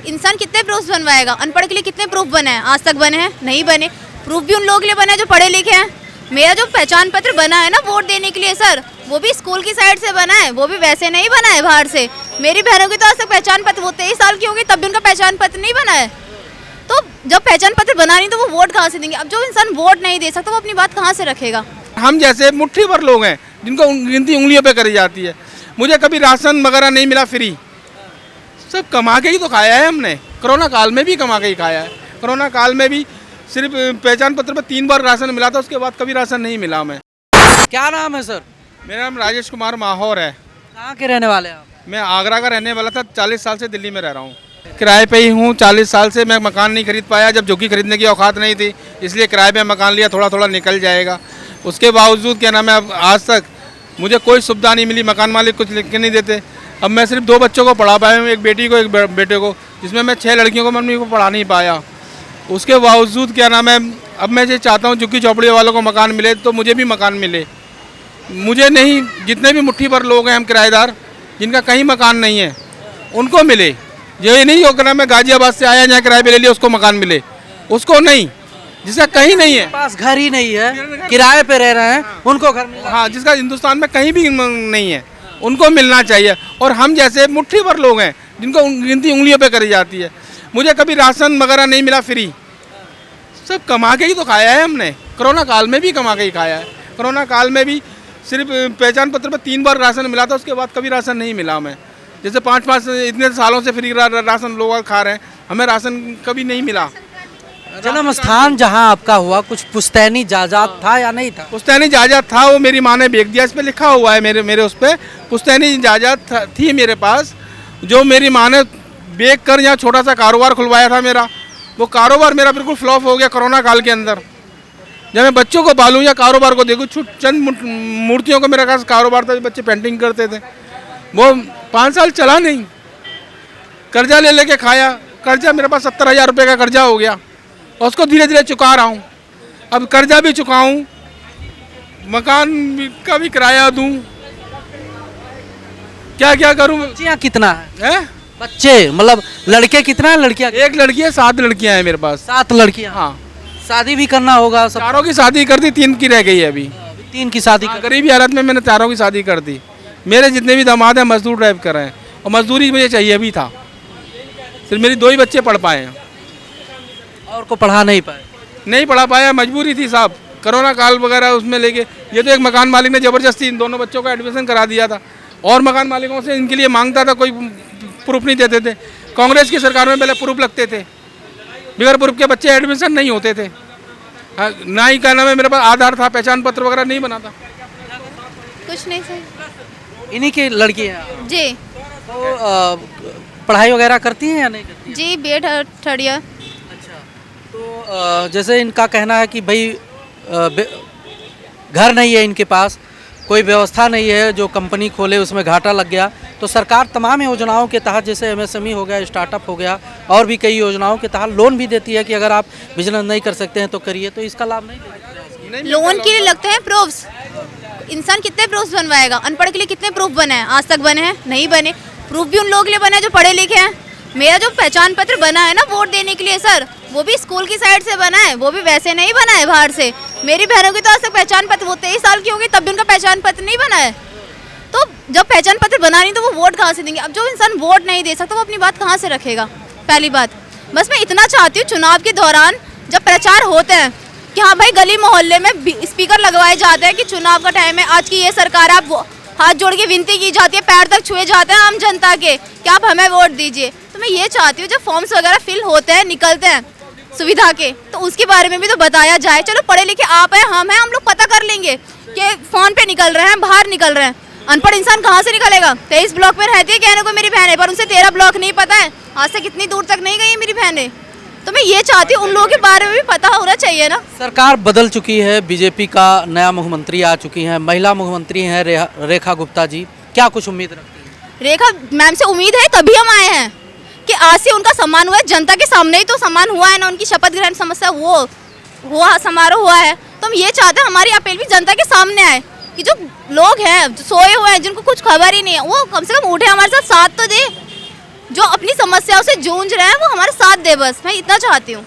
इंसान कितने प्रूफ बनवाएगा? अनपढ़ के लिए कितने प्रूफ बने हैं? आज तक बने हैं? नहीं बने। प्रूफ भी उन लोगों के लिए बने हैं जो पढ़े लिखे हैं। मेरा जो पहचान पत्र बना है ना वोट देने के लिए सर, वो भी स्कूल की साइड से बना है, वो भी वैसे नहीं बना है बाहर से। मेरी बहनों की तो आज तक पहचान पत्र, वो 23 साल की होगी तब भी उनका पहचान पत्र नहीं बना है। तो जब पहचान पत्र बना नहीं तो वो वोट कहाँ से देंगे? अब जो इंसान वोट नहीं दे सकता वो अपनी बात कहाँ से रखेगा? हम जैसे मुट्ठी भर लोग हैं जिनको गिनती उंगलियों पे करी जाती है। मुझे कभी राशन वगैरह नहीं मिला फ्री, सब कमा के ही तो खाया है हमने। कोरोना काल में भी कमा के ही खाया है। कोरोना काल में भी सिर्फ पहचान पत्र पर 3 बार राशन मिला था, उसके बाद कभी राशन नहीं मिला हमें। क्या नाम है सर? मेरा नाम राजेश कुमार माहौर है। कहाँ के रहने वाले हैं आप? मैं आगरा का रहने वाला था, 40 साल से दिल्ली में रह रहा हूँ। किराए पे ही हूँ 40 साल से। मैं मकान नहीं खरीद पाया, जब झुग्गी खरीदने की औकात नहीं थी, इसलिए किराए पे मकान लिया, थोड़ा थोड़ा निकल जाएगा। उसके बावजूद क्या नाम है, अब आज तक मुझे कोई सुविधा नहीं मिली, मकान मालिक कुछ लिख के नहीं देते। अब मैं सिर्फ 2 बच्चों को पढ़ा पाया हूँ, एक बेटी को एक बेटे को, जिसमें मैं 6 लड़कियों को मम्मी को पढ़ा नहीं पाया। उसके बावजूद क्या नाम है, अब मैं ये चाहता हूँ झुग्गी झोपड़ी वालों को मकान मिले तो मुझे भी मकान मिले। मुझे नहीं, जितने भी मुट्ठी भर लोग हैं हम किराएदार जिनका कहीं मकान नहीं है उनको मिले। ये नहीं होगा मैं गाजियाबाद से आया, यहाँ किराए पे ले लिया उसको मकान मिले, उसको नहीं, जिसका कहीं नहीं है, पास घर ही नहीं है, किराए पे रह रहे हैं, उनको घर मिला। हाँ, जिसका हिंदुस्तान में कहीं भी नहीं है उनको मिलना चाहिए। और हम जैसे मुट्ठी भर लोग हैं जिनको गिनती उंगलियों पे करी जाती है। मुझे कभी राशन वगैरह नहीं मिला फ्री, सब कमा के ही तो खाया है हमने। कोरोना काल में भी कमा के ही खाया है। कोरोना काल में भी सिर्फ पहचान पत्र पर 3 बार राशन मिला था, उसके बाद कभी राशन नहीं मिला हमें। जैसे 5-5 इतने सालों से फ्री राशन लोग खा रहे हैं, हमें राशन कभी नहीं मिला। जन्म स्थान जहाँ आपका हुआ कुछ पुश्तैनी जायदाद था या नहीं था? पुश्तैनी जायदाद था, वो मेरी माँ ने बेच दिया। इस पे लिखा हुआ है मेरे उस पर पुश्तैनी जायदाद थी मेरे पास, जो मेरी माँ ने बेच कर यहाँ छोटा सा कारोबार खुलवाया था मेरा। वो कारोबार मेरा बिल्कुल फ्लॉप हो गया कोरोना काल के अंदर। जब मैं बच्चों को पालूँ या कारोबार को देखूँ, चंद मूर्तियों का मेरा खास कारोबार था, बच्चे पेंटिंग करते थे, वो 5 साल चला नहीं। कर्जा ले लेके खाया, कर्जा मेरे पास 70,000 रुपये का कर्जा हो गया और उसको धीरे धीरे चुका रहा हूँ। अब कर्जा भी चुकाऊँ, मकान का भी किराया दूँ, क्या क्या करूँ? बच्चियाँ कितना है? है बच्चे मतलब लड़के कितना है, लड़कियाँ? एक लड़की है, 7 लड़कियाँ हैं मेरे पास। 7 लड़कियाँ? हाँ, शादी भी करना होगा सब? 4 की शादी कर दी, 3 की रह गई है अभी। 3 की शादी कर। गरीबी हालत में मैंने 4 की शादी कर दी। मेरे जितने भी दामाद हैं मजदूर ड्राइव कर रहे हैं और मजदूरी मुझे चाहिए भी था। सिर्फ मेरी 2 ही बच्चे पढ़ पाए हैं और को पढ़ा नहीं पाए? नहीं पढ़ा पाया, मजबूरी थी साहब। कोरोना काल वगैरह उसमें लेके ये तो एक मकान मालिक ने ज़बरदस्ती इन दोनों बच्चों का एडमिशन करा दिया था और मकान मालिकों से इनके लिए मांगता था, कोई प्रूफ नहीं देते थे। कांग्रेस की सरकार में पहले प्रूफ लगते थे, बगैर प्रूफ के बच्चे एडमिशन नहीं होते थे। ना ही क्या नाम है, मेरे पास आधार था, पहचान पत्र वगैरह नहीं बना था। कुछ नहीं सर। इन्हीं की लड़की है जी तो पढ़ाई वगैरह करती हैं या नहीं करती? जी, B.Ed 3rd ईयर। अच्छा, तो जैसे इनका कहना है कि भाई घर नहीं है इनके पास, कोई व्यवस्था नहीं है, जो कंपनी खोले उसमें घाटा लग गया, तो सरकार तमाम योजनाओं के तहत जैसे MSME हो गया, स्टार्टअप हो गया और भी कई योजनाओं के तहत लोन भी देती है कि अगर आप बिजनेस नहीं कर सकते हैं तो करिए, तो इसका लाभ नहीं लेते? लोन के लिए लगते हैं प्रूफ्स। इंसान कितने प्रूफ्स बनवाएगा? अनपढ़ के लिए कितने प्रूफ बने हैं? आज तक बने हैं? नहीं बने। प्रूफ भी उन लोगों के लिए बने हैं जो पढ़े लिखे हैं। मेरा जो पहचान पत्र बना है ना वोट देने के लिए सर, वो भी स्कूल की साइड से बना है, वो भी वैसे नहीं बना है बाहर से। मेरी बहनों की तो आज तक पहचान पत्र, वो 23 साल की होगी तब भी उनका पहचान पत्र नहीं बना है। तो जब पहचान पत्र बना नहीं तो वो वोट कहाँ से देंगे? अब जो इंसान वोट नहीं दे सकता वो अपनी बात कहाँ से रखेगा? पहली बात। बस मैं इतना चाहती हूँ, चुनाव के दौरान जब प्रचार होते हैं कि हाँ भाई गली मोहल्ले में स्पीकर लगवाए जाते हैं कि चुनाव का टाइम है, आज की ये सरकार, आप हाथ जोड़ के विनती की जाती है, पैर तक छुए जाते हैं आम जनता के कि आप हमें वोट दीजिए। तो मैं ये चाहती हूँ जब फॉर्म्स वगैरह फिल होते हैं, निकलते हैं सुविधा के, तो उसके बारे में भी तो बताया जाए। चलो पढ़े लिखे आप हैं, हम हैं, हम लोग पता कर लेंगे कि फोन पे निकल रहे हैं, बाहर निकल रहे हैं। अनपढ़ इंसान कहाँ से निकलेगा? 23 ब्लॉक में रहती है कहने को मेरी बहन है, पर उनसे 13 ब्लॉक नहीं पता है, आज से कितनी दूर तक नहीं गई है मेरी बहनें। तो मैं ये चाहती हूँ उन लोगों के बारे में भी पता होना चाहिए ना। सरकार बदल चुकी है, बीजेपी का नया मुख्यमंत्री आ चुकी हैं, महिला मुख्यमंत्री हैं रेखा गुप्ता जी, क्या कुछ उम्मीद रखती हैं? रेखा मैम से उम्मीद है, तभी हम आए हैं कि आज से उनका सम्मान हुआ है, जनता के सामने ही तो सम्मान हुआ है ना, उनकी शपथ ग्रहण समस्या वो हुआ, समारोह हुआ है। तो हम ये चाहते हैं हमारी अपील भी जनता के सामने आए कि जो लोग हैं जो सोए हुए हैं, जिनको कुछ खबर ही नहीं है, वो कम से कम उठे, हमारे साथ साथ तो दे। जो अपनी समस्याओं से जूझ रहे हैं वो हमारा साथ दे, बस मैं इतना चाहती हूँ।